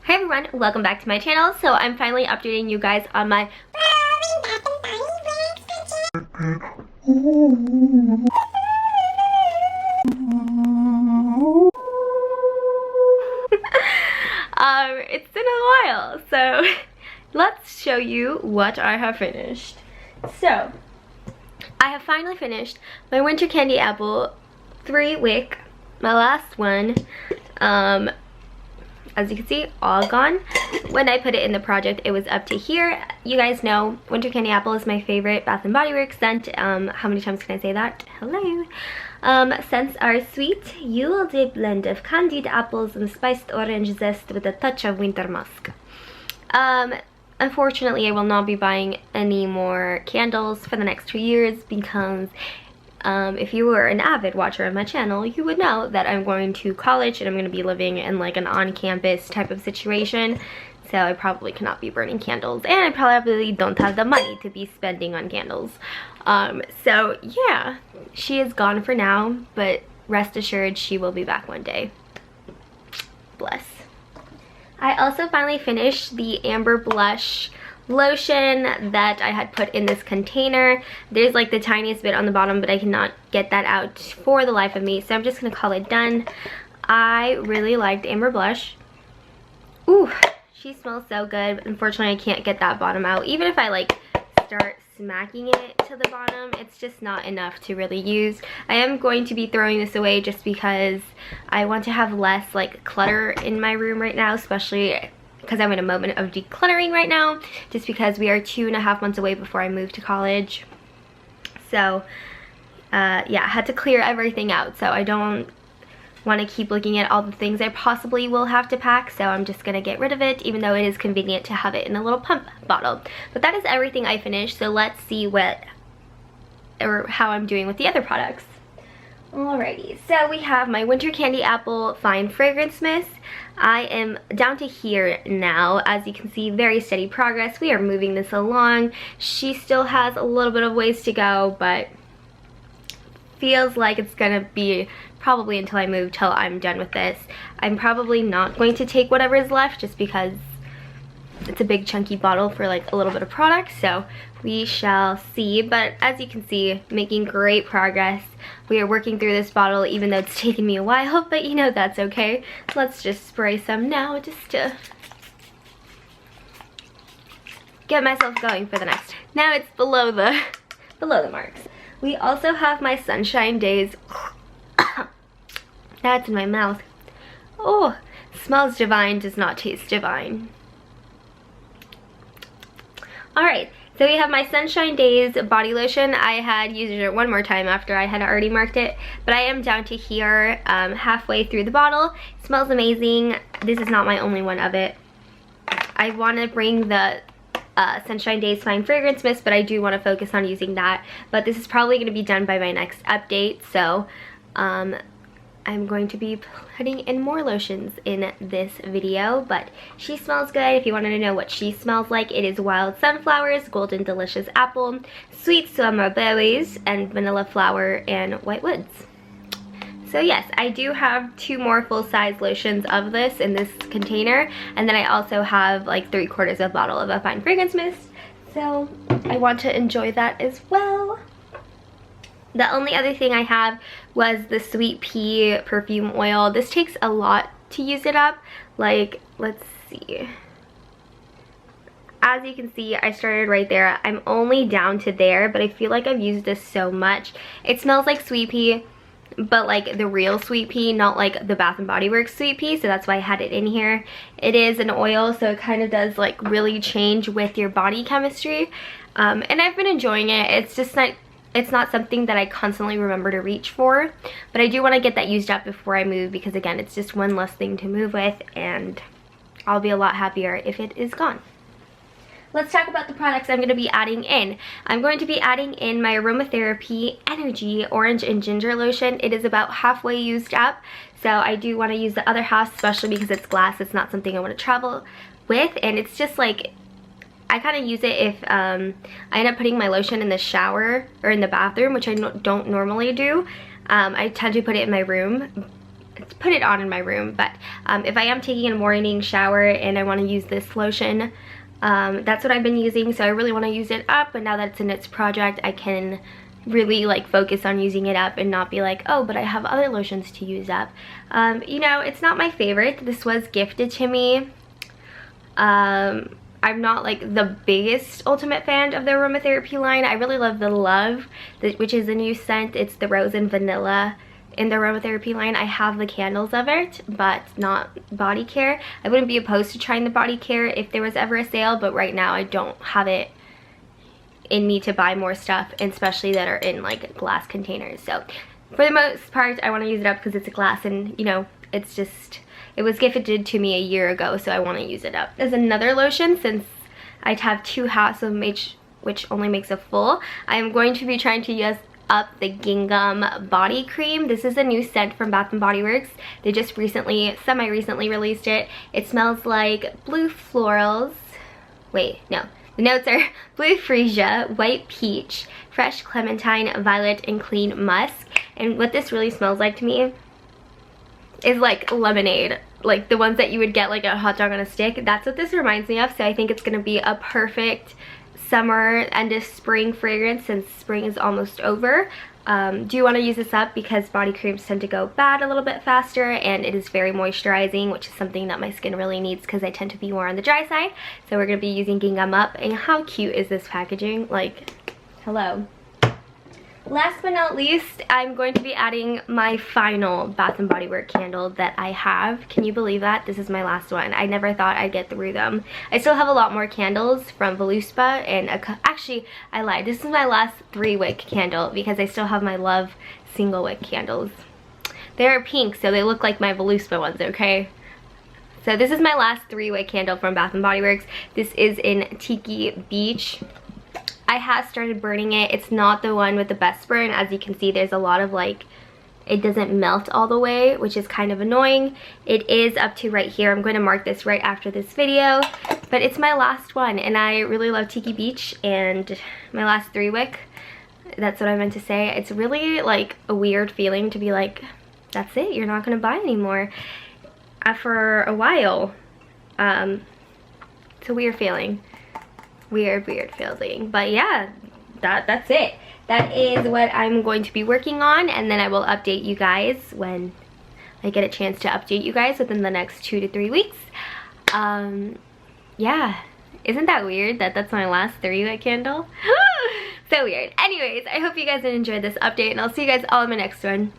Hi everyone, welcome back to my channel. So I'm finally updating you guys on my it's been a while, so let's show you what I have finished. So I have finally finished my winter candy apple 3-wick, my last one. As you can see, all gone. When I put it in the project, it was up to here. You guys know winter candy apple is my favorite Bath and Body Works scent. How many times can I say that? Hello. Scents are sweet, yielded blend of candied apples and spiced orange zest with a touch of winter musk. Unfortunately, I will not be buying any more candles for the next 2 years because if you were an avid watcher of my channel, you would know that I'm going to college and I'm going to be living in like an on-campus type of situation. So I probably cannot be burning candles, and I probably don't have the money to be spending on candles. So yeah, she is gone for now, but rest assured she will be back one day. Bless. I also finally finished the Amber Blush lotion that I had put in this container. There's like the tiniest bit on the bottom, but I cannot get that out for the life of me, so I'm just gonna call it done. I really liked Amber Blush. Ooh, she smells so good, but unfortunately I can't get that bottom out. Even if I like start smacking it to the bottom, it's just not enough to really use. I am going to be throwing this away just because I want to have less like clutter in my room right now, especially because I'm in a moment of decluttering right now, just because we are 2.5 months away before I move to college. So yeah, I had to clear everything out, so I don't want to keep looking at all the things I possibly will have to pack, so I'm just gonna get rid of it, even though it is convenient to have it in a little pump bottle. But that is everything I finished, so let's see how I'm doing with the other products. Alrighty, so we have my Winter Candy Apple Fine Fragrance Mist. I am down to here now. As you can see, very steady progress. We are moving this along. She still has a little bit of ways to go, but feels like it's gonna be probably until I move till I'm done with this. I'm probably not going to take whatever is left just because it's a big chunky bottle for like a little bit of product, so we shall see. But as you can see, making great progress. We are working through this bottle even though it's taken me a while, but you know that's okay. Let's just spray some now just to get myself going for the next. Now it's below the marks. We also have my Sunshine Days. That's in my mouth. Oh, smells divine, does not taste divine. Alright, so we have my Sunshine Days body lotion. I had used it one more time after I had already marked it, but I am down to here, halfway through the bottle. It smells amazing. This is not my only one of it. I want to bring the Sunshine Days Fine Fragrance Mist, but I do want to focus on using that. But this is probably going to be done by my next update, so I'm going to be putting in more lotions in this video, but she smells good. If you wanted to know what she smells like, it is Wild Sunflowers, Golden Delicious Apple, Sweet Summer Berries, and Vanilla Flower and White Woods. So yes, I do have 2 more full-size lotions of this in this container, and then I also have like 3/4 of a bottle of a Fine Fragrance Mist, so I want to enjoy that as well. The only other thing I have was the Sweet Pea perfume oil. This takes a lot to use it up. Like, let's see. As you can see, I started right there. I'm only down to there, but I feel like I've used this so much. It smells like Sweet Pea, but like the real Sweet Pea, not like the Bath and Body Works Sweet Pea, so that's why I had it in here. It is an oil, so it kind of does like really change with your body chemistry. And I've been enjoying it. It's just like, it's not something that I constantly remember to reach for, but I do want to get that used up before I move because again, it's just one less thing to move with, and I'll be a lot happier if it is gone. Let's talk about the products I'm going to be adding in. I'm going to be adding in my Aromatherapy Energy Orange and Ginger Lotion. It is about halfway used up, so I do want to use the other half, especially because it's glass. It's not something I want to travel with, and it's just like, I kind of use it if I end up putting my lotion in the shower or in the bathroom, which I don't normally do. I tend to put it in my room. It's put it on in my room. But if I am taking a morning shower and I want to use this lotion, that's what I've been using, so I really want to use it up. But now that it's a knits project, I can really like focus on using it up and not be like, oh, but I have other lotions to use up. You know, it's not my favorite. This was gifted to me. I'm not like the biggest ultimate fan of the aromatherapy line. I really love the Love, which is a new scent. It's the rose and vanilla in the aromatherapy line. I have the candles of it, but not body care. I wouldn't be opposed to trying the body care if there was ever a sale, but right now I don't have it in me to buy more stuff, and especially that are in like glass containers. So for the most part, I want to use it up because it's a glass, and you know, it's just, it was gifted to me a year ago, so I want to use it up. There's another lotion, since I have 2 halves of which only makes a full. I am going to be trying to use up the Gingham body cream. This is a new scent from Bath & Body Works. They just semi-recently released it. It smells like blue florals. Wait, no. The notes are blue freesia, white peach, fresh clementine, violet, and clean musk. And what this really smells like to me is like lemonade, like the ones that you would get like a hot dog on a stick. That's what this reminds me of, so I think it's gonna be a perfect summer and a spring fragrance since spring is almost over. Do want to use this up because body creams tend to go bad a little bit faster, and it is very moisturizing, which is something that my skin really needs because I tend to be more on the dry side. So we're going to be using Gingham up. And how cute is this packaging? Like, hello. Last but not least, I'm going to be adding my final Bath & Body Works candle that I have. Can you believe that? This is my last one. I never thought I'd get through them. I still have a lot more candles from Voluspa, and actually, I lied. This is my last 3-wick candle because I still have my Love single wick candles. They're pink, so they look like my Voluspa ones, okay? So this is my last 3-wick candle from Bath & Body Works. This is in Tiki Beach. I have started burning it. It's not the one with the best burn. As you can see, there's a lot of like, it doesn't melt all the way, which is kind of annoying. It is up to right here. I'm going to mark this right after this video, but it's my last one, and I really love Tiki Beach, and my last 3-wick. That's what I meant to say. It's really like a weird feeling to be like, that's it, you're not going to buy anymore for a while. It's a weird feeling. Weird feeling. But yeah, that's it. That is what I'm going to be working on, and then I will update you guys when I get a chance to update you guys within the next 2 to 3 weeks. Yeah, isn't that weird that that's my last 3-wick candle? So weird. Anyways, I hope you guys enjoyed this update, and I'll see you guys all in my next one.